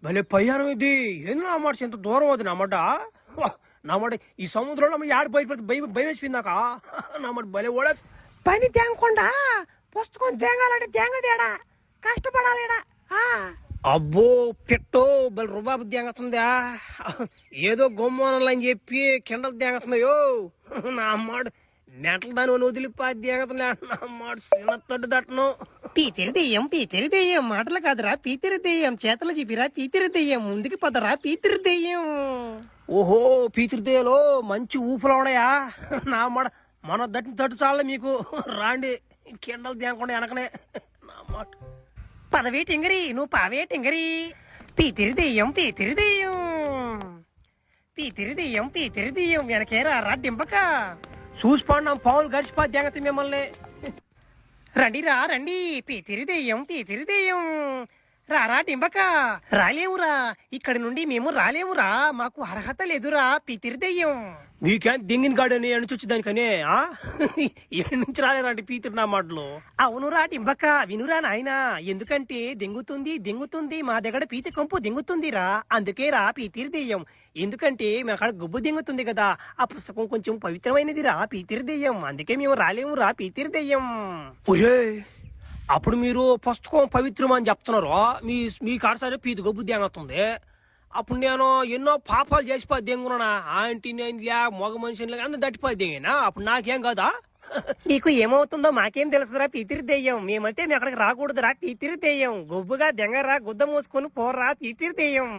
భలే పయ్యానం ఇది ఏంది నా మాట ఎంత దూరం అవుతుంది నా మాట నా మాట ఈ సముద్రంలో యాడ భయవేసిపోయిందాక నా మాట భలే ఓడ పని తేంగకుండా పుస్తకం తేంగాలంటే తేంగ తేడా కష్టపడాలిడా అబ్బో పెట్టో బలి రుబాబు తేంగతుందా ఏదో గొమ్మోనలు అని చెప్పి కిండలు తేంగతుందయో నా మాట నెటలు దాని వదిలిపోయి తేంగతున్నా నా మాట సినత్తడ్డు దట్టను పీతిరి దెయ్యం మాటలు కాదురా పీతిరి దెయ్యం చేతలు చెప్పిరా పీతిరి దెయ్యం ముందుకు పదరా పీతిరి దెయ్యం. ఓహో పీతిరిదేలో మంచి ఊపులో ఉన్నాయా నా మాట మన దట్టు చాలే మీకు రాండి కిండలు తేంగకుండా వెనకనే నా మాట పదవే టింగరి నువ్వు పావే టింగరి పీతిరి దెయ్యం పీతిరి దెయ్యం వెనకేరా రా డింపక చూసిపోండి పావులు గడిచిపోద్ది తేంగతి మిమ్మల్ని రండి పీతిరి దెయ్యం రారా డింబక రాలేవురా ఇక్కడి నుండి మేము రాలేవురా మాకు అర్హత లేదురా పీతిరి దెయ్యం. మీకేం దింగిన గాడని ఎన్ని వచ్చి దానికనే ఎన్ని నుంచి రాలేరండి పీతిరి నా మాటలు. అవునురా డింబక వినురా నాయనా ఎందుకంటే దింగుతుంది మా దగ్గర పీతి కొంపు దింగుతుందిరా అందుకే రా పీతిరి దెయ్యం. ఎందుకంటే మా అక్కడ గుబ్బు దింగుతుంది కదా ఆ పుస్తకం కొంచెం పవిత్రమైనదిరా పీతిరి దెయ్యం అందుకే మేము రాలేమురా పీతిరి దెయ్యం. అప్పుడు మీరు పుస్తకం పవిత్రం అని చెప్తున్నారు మీ కాడసరే పీతి గొబ్బు దింగుతుంది. అప్పుడు నేను ఎన్నో పాపాలు చేసిపోయి దెంగునా ఆంటీ నేను మగ మనిషిని అందరూ దట్టిపోయి దెంగినా అప్పుడు నాకేం కాదా. నీకు ఏమవుతుందో మాకేం తెలుసురా పీతిరి దెయ్యం. మేమైతే మీ అక్కడికి రాకూడదురా పీతిరి దెయ్యం. గొబ్బుగా దెంగరా గుద్ద మూసుకొని పోరా పీతిరి దెయ్యం.